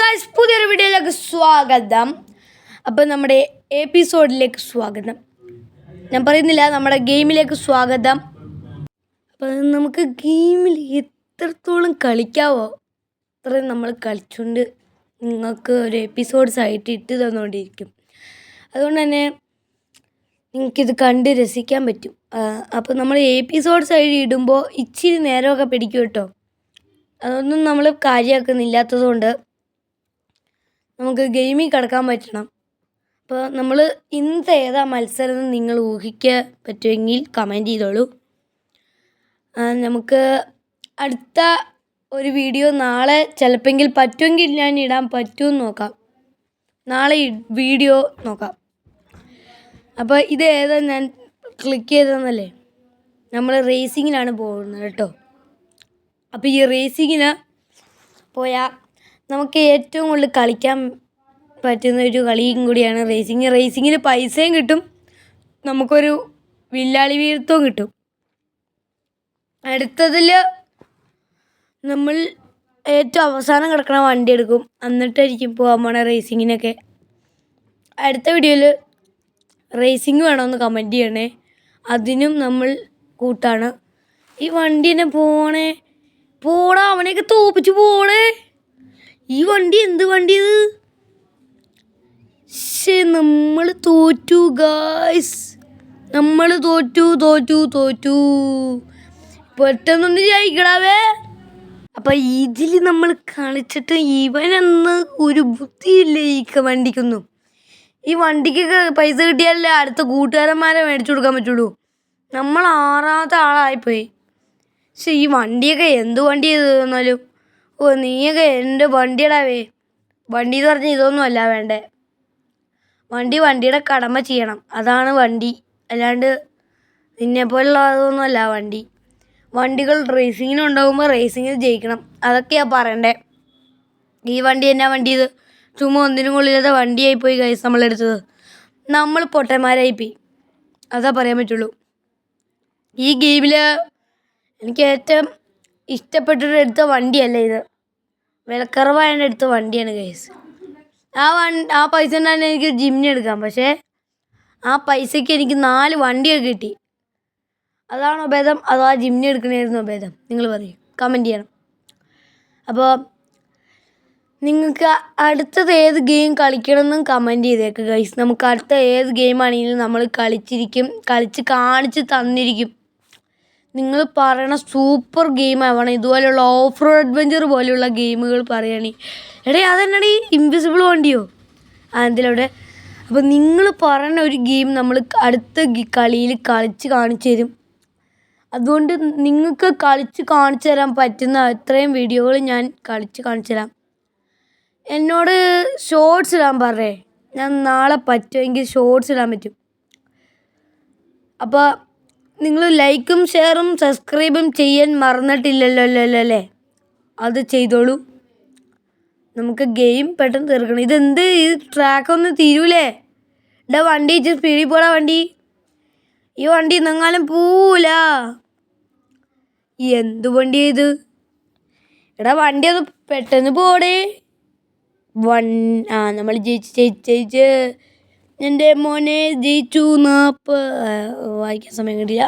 Guys, പുതിയൊരു വീഡിയോയിലേക്ക് സ്വാഗതം. അപ്പോൾ നമ്മുടെ എപ്പിസോഡിലേക്ക് സ്വാഗതം. ഞാൻ പറയുന്നില്ല, നമ്മുടെ ഗെയിമിലേക്ക് സ്വാഗതം. അപ്പോൾ നമുക്ക് ഗെയിമിൽ എത്രത്തോളം കളിക്കാവോ അത്രയും നമ്മൾ കളിച്ചുകൊണ്ട് നിങ്ങൾക്ക് ഒരു എപ്പിസോഡ്സ് ആയിട്ട് ഇട്ട് തന്നുകൊണ്ടിരിക്കും. അതുകൊണ്ട് തന്നെ നിങ്ങൾക്കിത് കണ്ട് രസിക്കാൻ പറ്റും. അപ്പോൾ നമ്മൾ എപ്പിസോഡ്സ് ആയിട്ട് ഇടുമ്പോൾ ഇച്ചിരി നേരമൊക്കെ പിടിക്കും കേട്ടോ. അതൊന്നും നമ്മൾ കാര്യമാക്കുന്നില്ലാത്തതുകൊണ്ട് നമുക്ക് ഗെയിമിൽ കിടക്കാൻ പറ്റണം. അപ്പോൾ നമ്മൾ ഇന്നത്തെ ഏതാ മത്സരം എന്ന് നിങ്ങൾ ഊഹിക്കാൻ പറ്റുമെങ്കിൽ കമൻറ്റ് ചെയ്തോളൂ. നമുക്ക് അടുത്ത ഒരു വീഡിയോ നാളെ ചിലപ്പോൾ പറ്റുമെങ്കിൽ ഞാൻ ഇടാൻ പറ്റുമെന്ന് നോക്കാം. നാളെ വീഡിയോ നോക്കാം. അപ്പോൾ ഇത് ഏതാ ഞാൻ ക്ലിക്ക് ചെയ്തതെന്നല്ലേ, നമ്മൾ റേസിങ്ങിനാണ് പോകുന്നത് കേട്ടോ. അപ്പോൾ ഈ റേസിങ്ങിന് പോയാൽ നമുക്ക് ഏറ്റവും കൂടുതൽ കളിക്കാൻ പറ്റുന്ന ഒരു കളിയും കൂടിയാണ് റേസിങ്. റേസിങ്ങിന് പൈസയും കിട്ടും, നമുക്കൊരു വില്ലാളി വീഴ്ത്തവും കിട്ടും. അടുത്തതിൽ നമ്മൾ ഏറ്റവും അവസാനം കിടക്കണ വണ്ടി എടുക്കും, എന്നിട്ടായിരിക്കും പോകാൻ പോണ റേസിങ്ങിനൊക്കെ. അടുത്ത വീഡിയോയിൽ റേസിങ് വേണമെന്ന് കമൻറ്റ് ചെയ്യണേ, അതിനും നമ്മൾ കൂട്ടാണ്. ഈ വണ്ടീനെ പോടാ അവനെയൊക്കെ തോപ്പിച്ച് പോണേ. ഈ വണ്ടി എന്ത് വണ്ടി ഇത്? നമ്മൾ തോറ്റു ഗായ്സ്, നമ്മൾ തോറ്റു. പെട്ടെന്നൊന്ന് ജയിക്കടാവേ. അപ്പം ഇതിൽ നമ്മൾ കളിച്ചിട്ട് ഇവനെന്ന് ഒരു ബുദ്ധിയില്ലേ ഈ വണ്ടിക്കൊന്നും. ഈ വണ്ടിക്കൊക്കെ പൈസ കിട്ടിയാലേ അടുത്ത കൂട്ടുകാരന്മാരെ മേടിച്ചു കൊടുക്കാൻ പറ്റുള്ളൂ. നമ്മൾ 6ാമത്തെ ആളായിപ്പോയി. പക്ഷെ ഈ വണ്ടിയൊക്കെ എന്ത് വണ്ടി ചെയ്ത് തന്നാലും നീയൊക്കെ എൻ്റെ വണ്ടിയിടാവേ. വണ്ടി എന്ന് പറഞ്ഞാൽ ഇതൊന്നും അല്ല വേണ്ടേ. വണ്ടിയുടെ കടമ ചെയ്യണം, അതാണ് വണ്ടി. അല്ലാണ്ട് നിന്നെപ്പോലുള്ള അതൊന്നും അല്ല വണ്ടി. വണ്ടികൾ റേസിങ്ങിന് ഉണ്ടാകുമ്പോൾ റേസിങ്ങിന് ജയിക്കണം, അതൊക്കെയാണ് പറയണ്ടേ. ഈ വണ്ടി എന്നാ വണ്ടി ഇത്? ചുമ്മാ ഒന്നിനും കൊള്ളില്ലാത്ത വണ്ടിയായിപ്പോയി ഗൈസ് നമ്മളെടുത്തത്. നമ്മൾ പൊട്ടന്മാരായിപ്പോയി, അതാ പറയാൻ പറ്റുള്ളൂ. ഈ ഗെയിമിൽ എനിക്ക് ഏറ്റവും ഇഷ്ടപ്പെട്ടെടുത്ത വണ്ടിയല്ല ഇത്, വിലക്കുറവായതിൻ്റെ അടുത്ത വണ്ടിയാണ് ഗൈസ്. ആ പൈസ ഉണ്ടായിരുന്നെ എനിക്ക് ജിമ്മിന് എടുക്കാം. പക്ഷേ ആ പൈസയ്ക്ക് എനിക്ക് 4 വണ്ടിയൊക്കെ കിട്ടി. അതാണോ ഭേദം അതോ ആ ജിമ്മിന് എടുക്കണമായിരുന്നോ ഭേദം? നിങ്ങൾ പറയും, കമൻറ്റ് ചെയ്യണം. അപ്പോൾ നിങ്ങൾക്ക് അടുത്തത് ഏത് ഗെയിം കളിക്കണമെന്നും കമൻറ്റ് ചെയ്തേക്ക് ഗൈസ്. നമുക്ക് അടുത്ത ഏത് ഗെയിമാണെങ്കിലും നമ്മൾ കളിച്ച് കാണിച്ച് തന്നിരിക്കും. നിങ്ങൾ പറയണ സൂപ്പർ ഗെയിം ആവണം. ഇതുപോലെയുള്ള ഓഫ് റോഡ് അഡ്വഞ്ചർ പോലെയുള്ള ഗെയിമുകൾ പറയുകയാണെങ്കിൽ അതെന്നടി ഇൻവിസിബിൾ വണ്ടിയോ അതിലൂടെ. അപ്പോൾ നിങ്ങൾ പറയുന്ന ഒരു ഗെയിം നമ്മൾ അടുത്ത കളിയിൽ കളിച്ച് കാണിച്ചു തരും. അതുകൊണ്ട് നിങ്ങൾക്ക് കളിച്ച് കാണിച്ചു തരാൻ പറ്റുന്ന അത്രയും വീഡിയോകൾ ഞാൻ കളിച്ച് കാണിച്ചു തരാം. എന്നോട് ഷോർട്സ് ഇടാൻ പറഞ്ഞേ, ഞാൻ നാളെ പറ്റുമെങ്കിൽ ഷോർട്സ് ഇടാൻ പറ്റും. അപ്പോൾ നിങ്ങൾ ലൈക്കും ഷെയറും സബ്സ്ക്രൈബും ചെയ്യാൻ മറന്നിട്ടില്ലല്ലോ അല്ലേ? അത് ചെയ്തോളൂ. നമുക്ക് ഗെയിം പെട്ടെന്ന് തീർക്കണം. ഇതെന്ത് ഈ ട്രാക്കൊന്നും തീരൂലേ? വണ്ടി സ്പീഡിൽ പോടാ വണ്ടി. ഈ വണ്ടി ഇന്നെങ്ങാനും പോവില്ല. എന്ത് വണ്ടിയാ ഇത്? വണ്ടി ഒന്ന് പെട്ടെന്ന് പോടേ. നമ്മൾ ജയിച്ച് എൻ്റെ മോനെ ജയിച്ചു. വായിക്കാൻ സമയം കിട്ടില്ല.